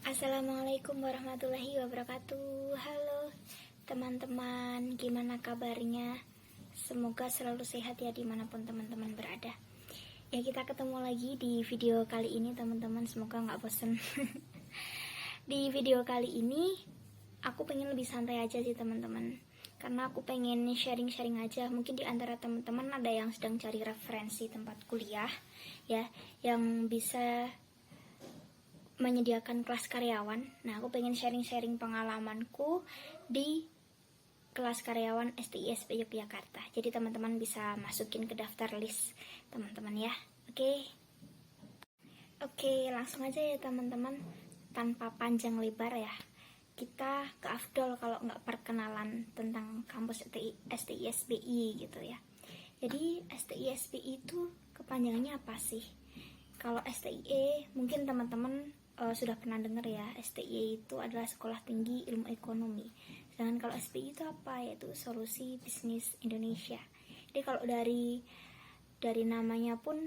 Assalamualaikum warahmatullahi wabarakatuh. Halo teman-teman, gimana kabarnya? Semoga selalu sehat ya dimanapun teman-teman berada. Ya, kita ketemu lagi di video kali ini teman-teman, semoga gak bosen. Di video kali ini aku pengen lebih santai aja sih teman-teman, karena aku pengen sharing-sharing aja. Mungkin di antara teman-teman ada yang sedang cari referensi tempat kuliah ya, yang bisa menyediakan kelas karyawan. Nah, aku pengen sharing-sharing pengalamanku di kelas karyawan STISP Yogyakarta. Jadi teman-teman bisa masukin ke daftar list teman-teman ya. Oke, langsung aja ya teman-teman, tanpa panjang lebar ya. Kita ke Afdol kalau nggak perkenalan tentang kampus STISBI gitu ya. Jadi STISBI itu kepanjangannya apa sih? Kalau STIE mungkin teman-teman sudah pernah dengar ya, STIE itu adalah Sekolah Tinggi Ilmu Ekonomi. Sedangkan kalau SBI itu apa? Yaitu Solusi Bisnis Indonesia. Jadi kalau dari namanya pun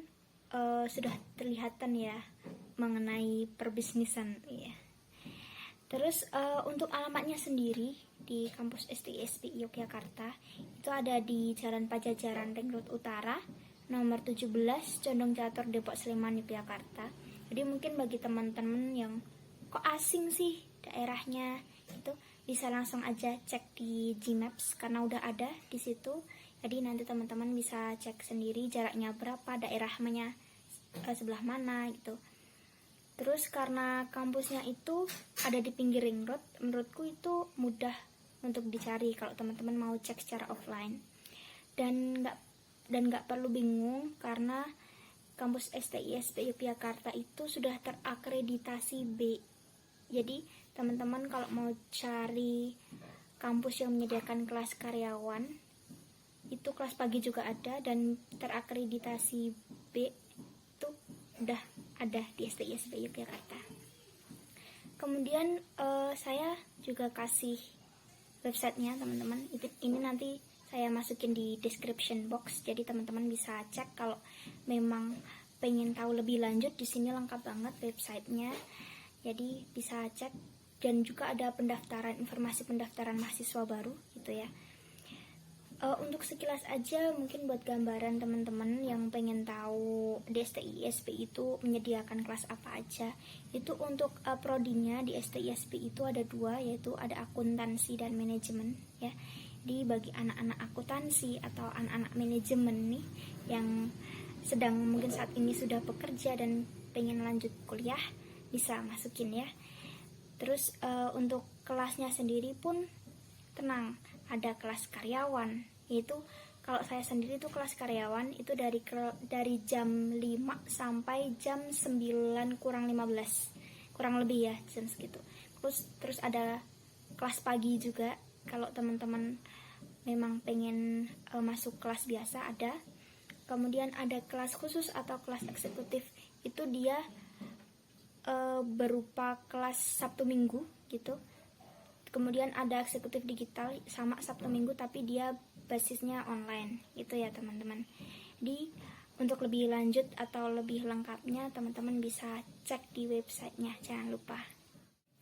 sudah terlihatan ya mengenai perbisnisan ya. Terus untuk alamatnya sendiri di kampus STISBI Yogyakarta itu ada di Jalan Pajajaran Ring Road Utara nomor 17, Condong Catur, Depok, Sleman, Yogyakarta. Jadi mungkin bagi teman-teman yang kok asing sih daerahnya, itu bisa langsung aja cek di Gmaps karena udah ada di situ. Jadi nanti teman-teman bisa cek sendiri jaraknya berapa, daerahnya sebelah mana gitu. Terus karena kampusnya itu ada di pinggir ring road, menurutku itu mudah untuk dicari kalau teman-teman mau cek secara offline. Dan nggak perlu bingung karena kampus STISP Yogyakarta itu sudah terakreditasi B. Jadi teman-teman kalau mau cari kampus yang menyediakan kelas karyawan, itu kelas pagi juga ada dan terakreditasi B, itu udah ada di STISP Yogyakarta. Kemudian saya juga kasih websitenya teman-teman. Ini nanti saya masukin di description box, jadi teman-teman bisa cek kalau memang pengen tahu lebih lanjut. Di sini lengkap banget websitenya, jadi bisa cek. Dan juga ada pendaftaran, informasi pendaftaran mahasiswa baru gitu ya. Untuk sekilas aja mungkin buat gambaran teman-teman yang pengen tahu di STISP itu menyediakan kelas apa aja. Itu untuk prodinya di STISP itu ada dua, yaitu ada akuntansi dan manajemen ya. Di bagi anak-anak akuntansi atau anak-anak manajemen nih yang sedang mungkin saat ini sudah bekerja dan pengen lanjut kuliah, bisa masukin ya. Terus untuk kelasnya sendiri pun tenang, ada kelas karyawan. Yaitu kalau saya sendiri itu kelas karyawan itu dari jam 5 sampai jam 9 kurang 15. Kurang lebih ya, jam segitu. Terus ada kelas pagi juga. Kalau teman-teman memang pengen masuk kelas biasa ada. Kemudian ada kelas khusus atau kelas eksekutif, itu dia berupa kelas Sabtu Minggu gitu. Kemudian ada eksekutif digital sama Sabtu Minggu tapi dia basisnya online gitu ya teman-teman. Untuk lebih lanjut atau lebih lengkapnya teman-teman bisa cek di websitenya, jangan lupa.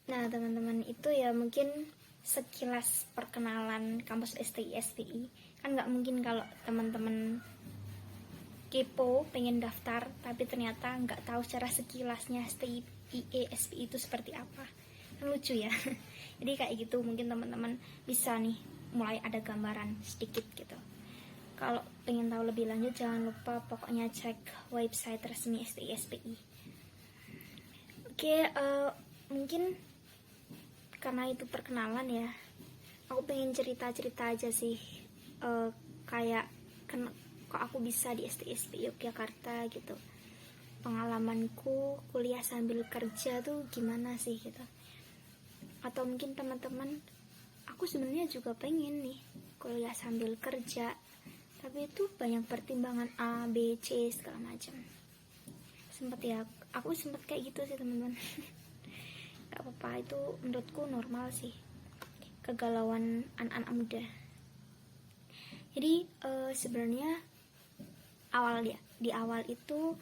Nah teman-teman, itu ya mungkin sekilas perkenalan kampus STISPI. Kan nggak mungkin kalau teman-teman kepo pengen daftar tapi ternyata nggak tahu secara sekilasnya STISPI itu seperti apa, kan lucu ya. Jadi kayak gitu mungkin teman-teman bisa nih mulai ada gambaran sedikit gitu. Kalau pengen tahu lebih lanjut jangan lupa pokoknya cek website resmi STISPI. Oke, mungkin karena itu perkenalan ya, aku pengen cerita-cerita aja sih, kayak kok aku bisa di STISP Yogyakarta gitu, pengalamanku kuliah sambil kerja tuh gimana sih gitu. Atau mungkin teman-teman, aku sebenarnya juga pengen nih kuliah sambil kerja, tapi itu banyak pertimbangan A, B, C segala macam. Aku sempet kayak gitu sih teman-teman. Gak apa-apa, itu menurutku normal sih, kegalauan anak-anak muda. Jadi sebenarnya di awal itu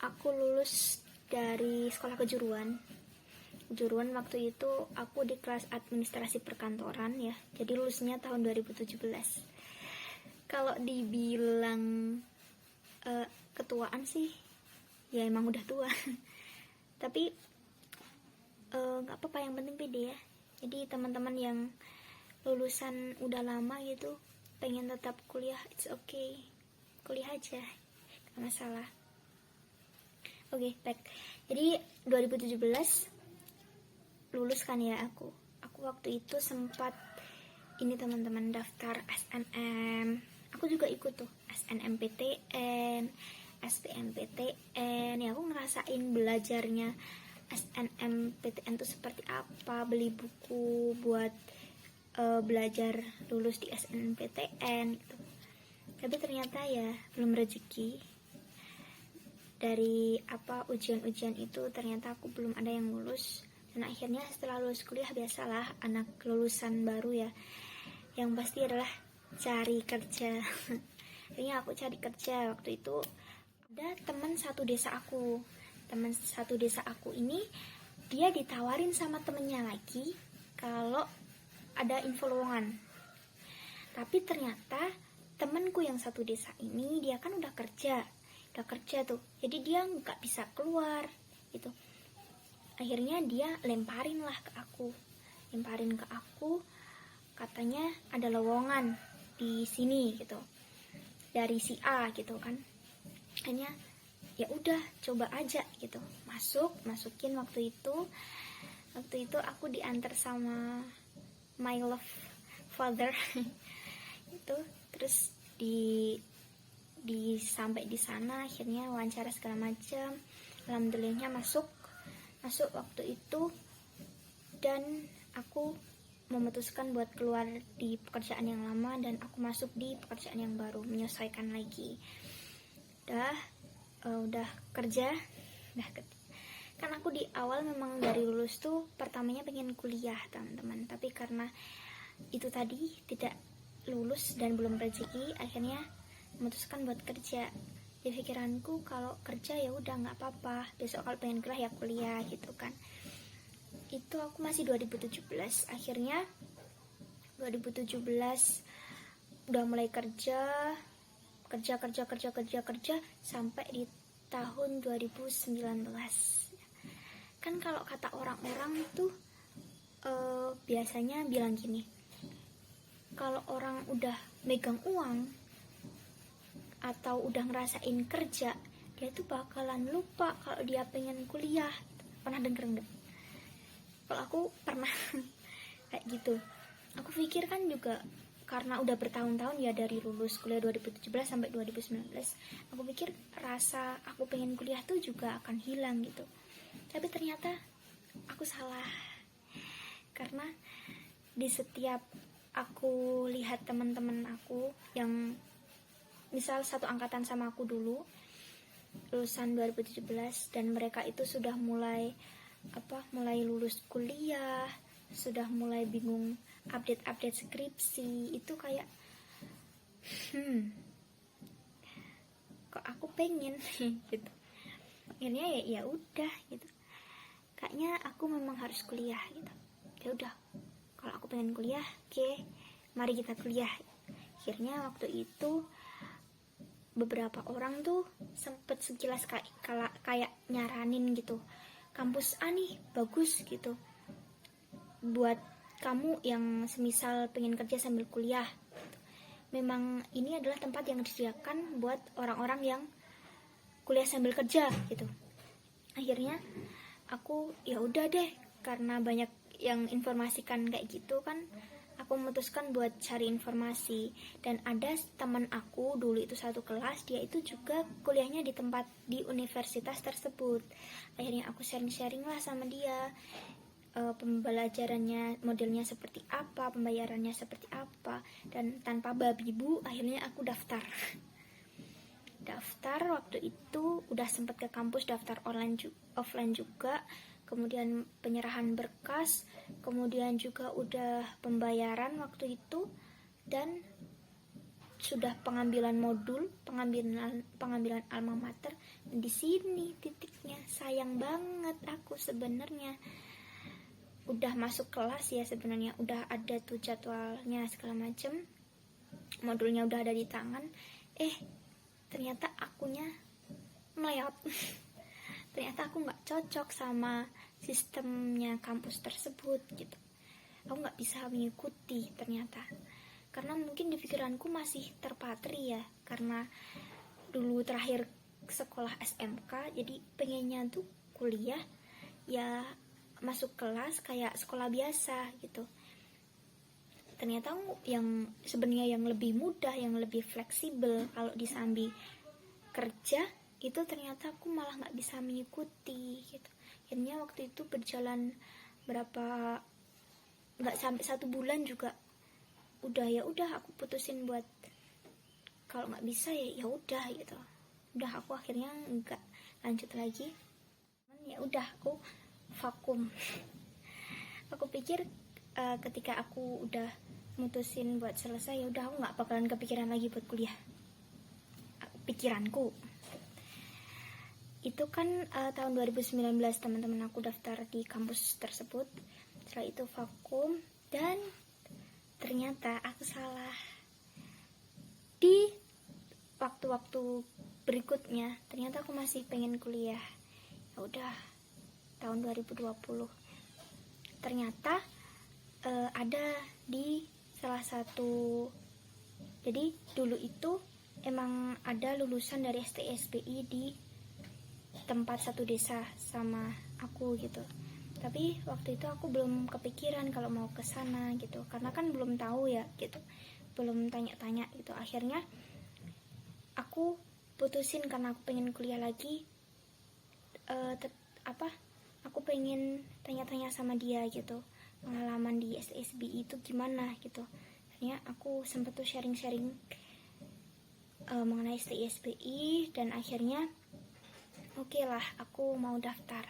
aku lulus dari sekolah kejuruan kejuruan waktu itu aku di kelas administrasi perkantoran ya. Jadi lulusnya tahun 2017. Kalau dibilang ketuaan sih, ya emang udah tua. Tapi nggak apa-apa, yang penting pede ya. Jadi teman-teman yang lulusan udah lama gitu, pengen tetap kuliah, it's okay, kuliah aja, gak masalah. Oke, back. Jadi 2017 lulus kan ya aku waktu itu sempat ini teman-teman, daftar SNM. Aku juga ikut tuh SNMPTN, SBMPTN. Ya aku ngerasain belajarnya SNMPTN itu seperti apa, beli buku buat belajar lulus di SNMPTN gitu. Tapi ternyata ya belum rezeki. Dari ujian-ujian itu ternyata aku belum ada yang lulus. Dan akhirnya setelah lulus kuliah, biasalah anak lulusan baru ya, yang pasti adalah cari kerja. Akhirnya aku cari kerja. Waktu itu ada teman satu desa aku ini, dia ditawarin sama temennya lagi kalau ada info lowongan. Tapi ternyata temanku yang satu desa ini, dia kan udah kerja tuh, jadi dia nggak bisa keluar gitu. Akhirnya dia lemparin ke aku, katanya ada lowongan di sini gitu, dari si A gitu kan. Akhirnya ya udah coba aja gitu, masukin. Waktu itu aku diantar sama my love father itu, terus sampai di sana, akhirnya wawancara segala macam. Alhamdulillahnya masuk waktu itu, dan aku memutuskan buat keluar di pekerjaan yang lama dan aku masuk di pekerjaan yang baru, menyesuaikan lagi. Udah kerja. Kan aku di awal memang dari lulus tuh pertamanya pengen kuliah teman-teman, tapi karena itu tadi tidak lulus dan belum rezeki, akhirnya memutuskan buat kerja. Di pikiranku kalau kerja ya udah nggak apa-apa, besok kalau pengen kuliah ya kuliah gitu kan. Itu aku masih 2017. Akhirnya 2017 udah mulai kerja sampai di tahun 2019. Kan kalau kata orang-orang tuh biasanya bilang gini, kalau orang udah megang uang atau udah ngerasain kerja, dia tuh bakalan lupa kalau dia pengen kuliah. Pernah denger nggak? Kalau aku pernah kayak gitu. Aku pikir kan juga karena udah bertahun-tahun ya, dari lulus kuliah 2017 sampai 2019, aku pikir rasa aku pengen kuliah tuh juga akan hilang gitu. Tapi ternyata aku salah, karena di setiap aku lihat teman-teman aku yang misal satu angkatan sama aku dulu, lulusan 2017, dan mereka itu sudah mulai lulus kuliah, sudah mulai bingung update skripsi, itu kayak kok aku pengen gitu. Akhirnya ya udah gitu, kayaknya aku memang harus kuliah gitu. Ya udah, kalau aku pengen kuliah, oke, mari kita kuliah. Akhirnya waktu itu beberapa orang tuh sempet sekilas kayak nyaranin gitu, kampus A nih bagus gitu buat kamu yang semisal pengen kerja sambil kuliah. Memang ini adalah tempat yang disediakan buat orang-orang yang kuliah sambil kerja gitu. Akhirnya aku ya udah deh, karena banyak yang informasikan kayak gitu kan, aku memutuskan buat cari informasi. Dan ada teman aku dulu itu satu kelas, dia itu juga kuliahnya di universitas tersebut. Akhirnya aku sharing lah sama dia, pembelajarannya modelnya seperti apa, pembayarannya seperti apa. Dan tanpa babi bu, akhirnya aku daftar waktu itu. Udah sempat ke kampus, daftar offline juga, kemudian penyerahan berkas, kemudian juga udah pembayaran waktu itu, dan sudah pengambilan modul, pengambilan alma mater. Dan di sini titiknya, sayang banget aku sebenarnya udah masuk kelas ya, sebenarnya udah ada tuh jadwalnya segala macem, modulnya udah ada di tangan, ternyata akunya meleot. Ternyata aku nggak cocok sama sistemnya kampus tersebut gitu. Aku nggak bisa mengikuti ternyata, karena mungkin di pikiranku masih terpatri ya, karena dulu terakhir sekolah SMK, jadi pengennya tuh kuliah ya masuk kelas kayak sekolah biasa gitu. Ternyata yang sebenarnya yang lebih mudah, yang lebih fleksibel kalau disambi kerja itu, ternyata aku malah nggak bisa mengikuti gitu. Akhirnya waktu itu berjalan berapa, nggak sampai 1 bulan juga udah aku putusin buat kalau nggak bisa ya udah gitu. Udah aku akhirnya nggak lanjut lagi. Ya udah aku vakum. Aku pikir ketika aku udah mutusin buat selesai, ya udah aku nggak bakalan kepikiran lagi buat kuliah. Pikiranku itu kan tahun 2019 teman-teman aku daftar di kampus tersebut. Setelah itu vakum, dan ternyata aku salah. Di waktu-waktu berikutnya ternyata aku masih pengen kuliah. Ya udah, tahun 2020 ternyata ada di salah satu, jadi dulu itu emang ada lulusan dari STI/SBI di tempat satu desa sama aku gitu. Tapi waktu itu aku belum kepikiran kalau mau ke sana gitu, karena kan belum tahu ya gitu, belum tanya-tanya gitu. Akhirnya aku putusin karena aku pengen kuliah lagi. Aku pengen tanya-tanya sama dia gitu, pengalaman di STI/SBI itu gimana gitu. Akhirnya aku sempat tuh sharing-sharing mengenai STI/SBI, dan akhirnya oke lah, aku mau daftar.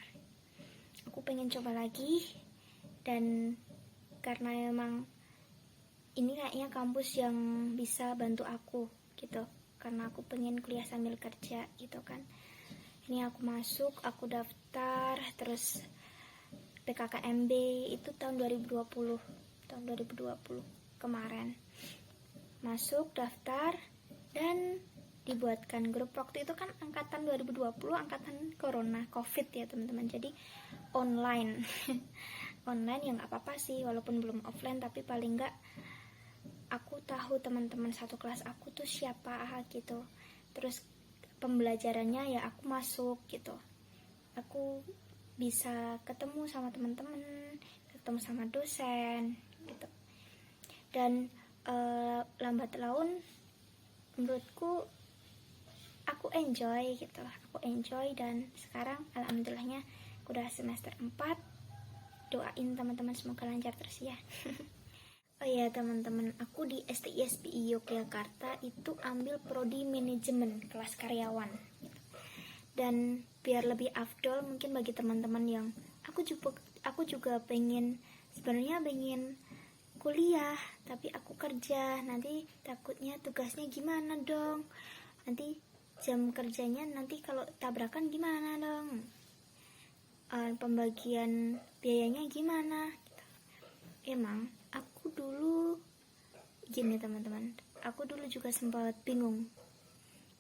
Aku pengen coba lagi, dan karena emang ini kayaknya kampus yang bisa bantu aku gitu, karena aku pengen kuliah sambil kerja gitu kan. Ini aku masuk, aku daftar, terus PKKMB itu tahun 2020 kemarin masuk daftar, dan dibuatkan grup. Waktu itu kan angkatan 2020 angkatan corona covid ya teman-teman, jadi online. Online ya nggak apa-apa sih, walaupun belum offline, tapi paling nggak aku tahu teman-teman satu kelas aku tuh siapa gitu. Terus pembelajarannya ya aku masuk gitu, aku bisa ketemu sama teman-teman, ketemu sama dosen gitu. Dan lambat laun menurutku aku enjoy gitu, dan sekarang alhamdulillahnya aku udah semester 4. Doain teman-teman semoga lancar terus ya. Oh ya teman-teman, aku di STI/SBI Yogyakarta itu ambil prodi manajemen kelas karyawan. Dan biar lebih afdol mungkin bagi teman-teman yang aku juga sebenarnya pengen kuliah tapi aku kerja, nanti takutnya tugasnya gimana dong, nanti jam kerjanya nanti kalau tabrakan gimana dong, pembagian biayanya gimana gitu. Emang aku dulu gini teman-teman, aku dulu juga sempat bingung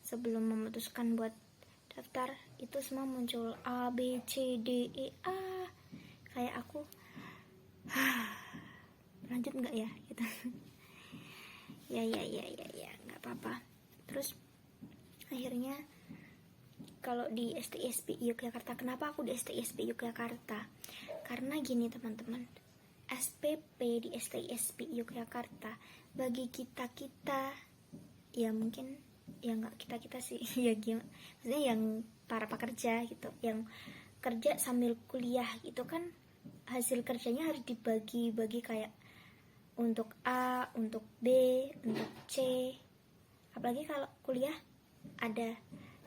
sebelum memutuskan buat daftar. Itu semua muncul A, B, C, D, E, A, kayak aku lanjut nggak ya gitu. ya nggak apa-apa. Terus akhirnya kalau di STI/SBI Yogyakarta, kenapa aku di STI/SBI Yogyakarta? Karena gini teman-teman, SPP di STI/SBI Yogyakarta bagi kita ya mungkin ya nggak kita sih ya gimana, maksudnya yang para pekerja gitu, yang kerja sambil kuliah gitu kan, hasil kerjanya harus dibagi-bagi kayak untuk A, untuk B, untuk C. Apalagi kalau kuliah ada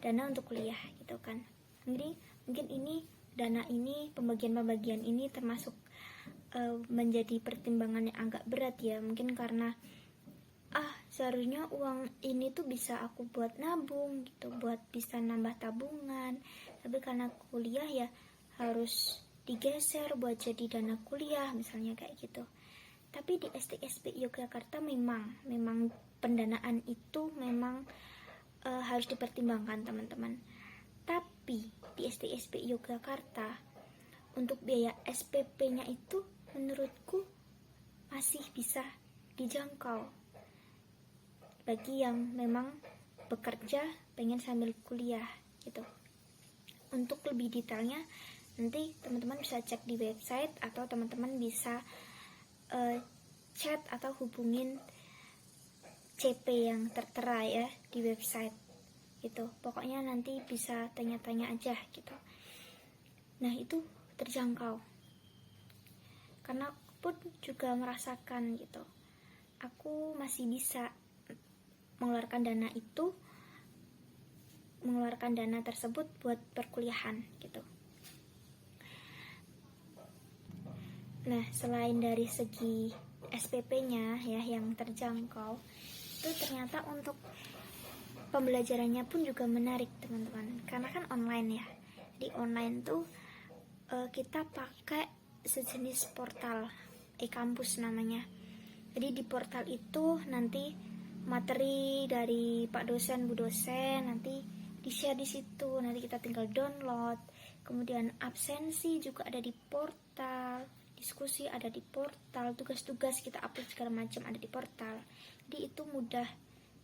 dana untuk kuliah gitu kan. Jadi mungkin ini dana ini, pembagian ini termasuk menjadi pertimbangan yang agak berat ya, mungkin karena seharusnya uang ini tuh bisa aku buat nabung gitu, buat bisa nambah tabungan, tapi karena kuliah ya harus digeser buat jadi dana kuliah misalnya kayak gitu. Tapi di STSB Yogyakarta memang pendanaan itu memang harus dipertimbangkan teman-teman. Tapi di STSB Yogyakarta untuk biaya SPP-nya itu menurutku masih bisa dijangkau bagi yang memang bekerja pengen sambil kuliah gitu. Untuk lebih detailnya nanti teman-teman bisa cek di website atau teman-teman bisa chat atau hubungin CP yang tertera ya di website gitu. Pokoknya nanti bisa tanya-tanya aja gitu. Nah itu terjangkau karena aku pun juga merasakan gitu, aku masih bisa mengeluarkan dana tersebut buat perkuliahan gitu. Nah, selain dari segi SPP-nya ya yang terjangkau, itu ternyata untuk pembelajarannya pun juga menarik teman-teman. Karena kan online ya. Di online tuh kita pakai sejenis portal e-kampus namanya. Jadi di portal itu nanti materi dari Pak dosen, Bu dosen nanti di-share di situ. Nanti kita tinggal download. Kemudian absensi juga ada di portal, diskusi ada di portal, tugas-tugas kita upload segala macam ada di portal. Jadi itu mudah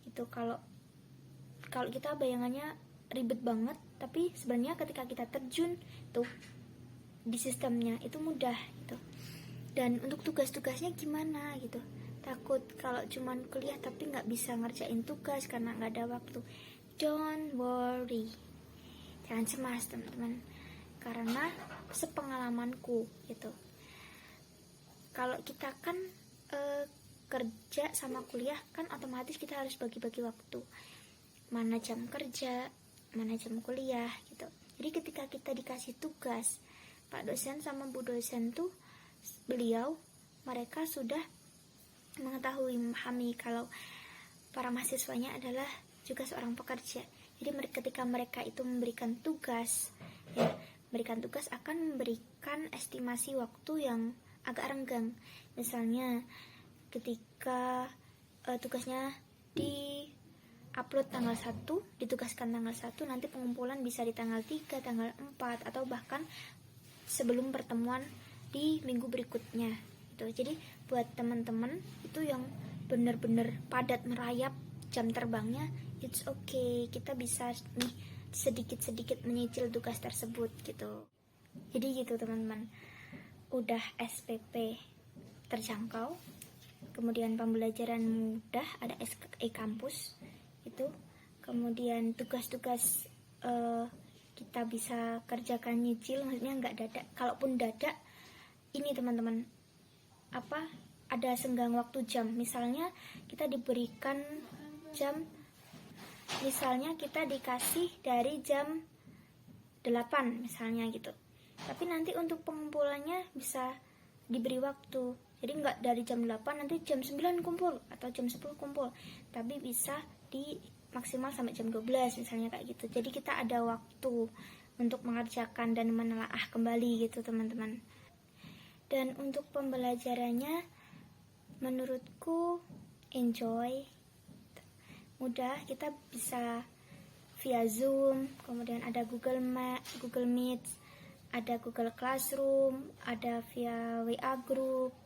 itu. Kalau kita bayangannya ribet banget, tapi sebenarnya ketika kita terjun tuh di sistemnya itu mudah gitu. Dan untuk tugas-tugasnya gimana gitu, takut kalau cuman kuliah tapi nggak bisa ngerjain tugas karena nggak ada waktu. Don't worry, jangan cemas teman-teman, karena sepengalamanku gitu, kalau kita kan kerja sama kuliah kan otomatis kita harus bagi-bagi waktu, mana jam kerja, mana jam kuliah gitu. Jadi ketika kita dikasih tugas, Pak dosen sama Bu dosen tuh mereka sudah mengetahui, memahami kalau para mahasiswanya adalah juga seorang pekerja. Jadi ketika mereka itu memberikan tugas akan memberikan estimasi waktu yang agak renggang. Misalnya ketika tugasnya di upload tanggal 1, ditugaskan tanggal 1, nanti pengumpulan bisa di tanggal 3, tanggal 4, atau bahkan sebelum pertemuan di minggu berikutnya gitu. Jadi buat teman-teman itu yang benar-benar padat merayap jam terbangnya, it's okay, kita bisa nih sedikit-sedikit menyicil tugas tersebut gitu. Jadi gitu teman-teman, udah SPP terjangkau, kemudian pembelajaran mudah, ada e-kampus itu, kemudian tugas-tugas kita bisa kerjakan nyicil, maksudnya nggak dadak. Kalaupun dadak, ini teman-teman, ada senggang waktu jam. Misalnya kita diberikan jam, misalnya kita dikasih dari jam 8 misalnya gitu, tapi nanti untuk pengumpulannya bisa diberi waktu. Jadi nggak dari jam 8 nanti jam 9 kumpul atau jam 10 kumpul, tapi bisa di maksimal sampai jam 12 misalnya kayak gitu. Jadi kita ada waktu untuk mengerjakan dan menelaah kembali gitu teman-teman. Dan untuk pembelajarannya menurutku enjoy, mudah, kita bisa via Zoom, kemudian ada Google Meet, ada Google Classroom, ada via WA Group,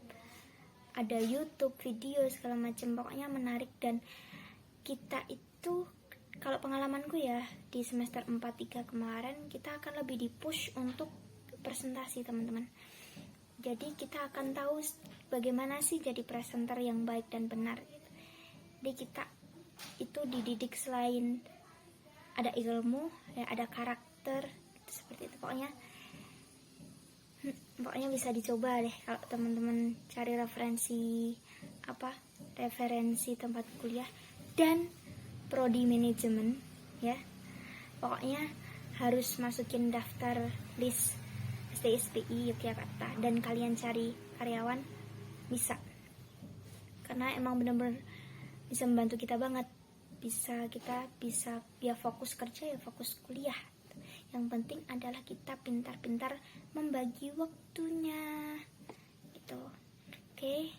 ada YouTube video segala macam. Pokoknya menarik. Dan kita itu, kalau pengalamanku ya, di semester 4-3 kemarin kita akan lebih dipush untuk presentasi teman-teman. Jadi kita akan tahu bagaimana sih jadi presenter yang baik dan benar gitu. Jadi kita itu dididik, selain ada ilmu ya, ada karakter seperti itu. Pokoknya bisa dicoba deh kalau teman-teman cari referensi tempat kuliah dan prodi manajemen ya. Pokoknya harus masukin daftar list STSBI Yogyakarta, dan kalian cari karyawan bisa, karena emang bener-bener bisa membantu kita banget. Kita bisa ya fokus kerja ya fokus kuliah. Yang penting adalah kita pintar-pintar membagi waktunya gitu. Oke.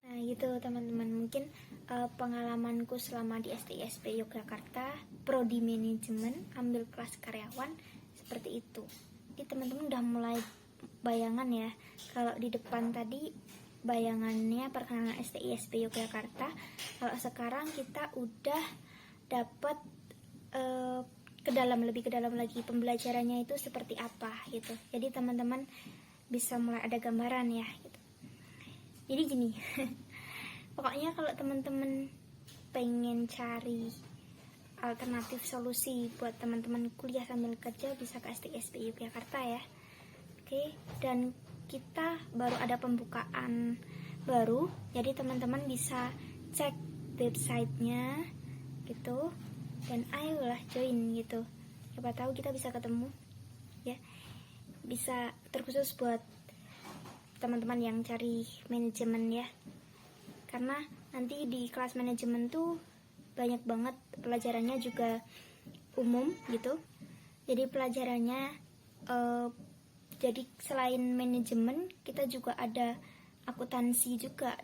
Nah gitu teman-teman, mungkin pengalamanku selama di STISB Yogyakarta Prodi Manajemen ambil kelas karyawan seperti itu. Jadi teman-teman udah mulai bayangan ya, kalau di depan tadi bayangannya perkenalan STISB Yogyakarta, kalau sekarang kita udah dapat lebih ke dalam lagi pembelajarannya itu seperti apa gitu. Jadi teman-teman bisa mulai ada gambaran ya gitu. Jadi gini pokoknya kalau teman-teman pengen cari alternatif solusi buat teman-teman kuliah sambil kerja, bisa ke STISB Yogyakarta ya. Oke, dan kita baru ada pembukaan baru, jadi teman-teman bisa cek websitenya gitu, dan ayolah join gitu, siapa tahu kita bisa ketemu ya. Bisa terkhusus buat teman-teman yang cari manajemen ya, karena nanti di kelas manajemen tuh banyak banget pelajarannya, juga umum gitu. Jadi pelajarannya jadi selain manajemen kita juga ada akuntansi juga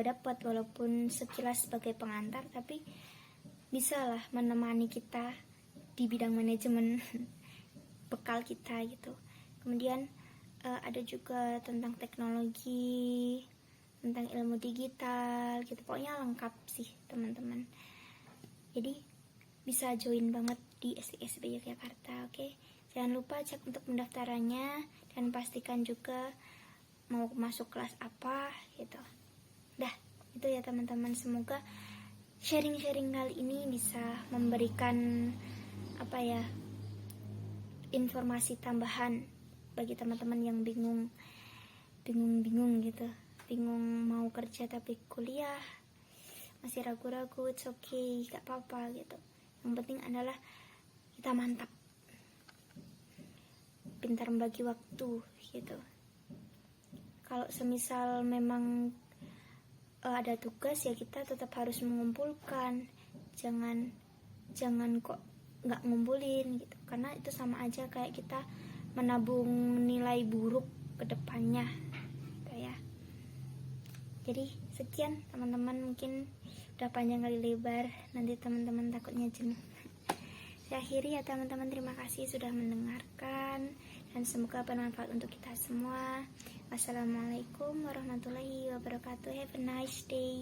dapat, walaupun sekilas sebagai pengantar, tapi bisa lah menemani kita di bidang manajemen bekal kita gitu. Kemudian ada juga tentang teknologi, tentang ilmu digital gitu, pokoknya lengkap sih teman-teman. Jadi bisa join banget di STISB Yogyakarta. Oke, jangan lupa cek untuk pendaftarannya dan pastikan juga mau masuk kelas apa gitu. Dah, itu ya teman-teman, semoga sharing-sharing kali ini bisa memberikan informasi tambahan bagi teman-teman yang bingung gitu, bingung mau kerja tapi kuliah masih ragu-ragu. It's okay, gak apa-apa gitu. Yang penting adalah kita mantap, pintar membagi waktu gitu. Kalau semisal memang ada tugas ya kita tetap harus mengumpulkan, jangan kok nggak ngumpulin gitu, karena itu sama aja kayak kita menabung nilai buruk ke depannya gitu ya. Jadi sekian teman-teman, mungkin udah panjang kali lebar, nanti teman-teman takutnya jenuh. Saya akhiri ya teman-teman, terima kasih sudah mendengarkan dan semoga bermanfaat untuk kita semua. Wassalamualaikum warahmatullahi wabarakatuh. Have a nice day.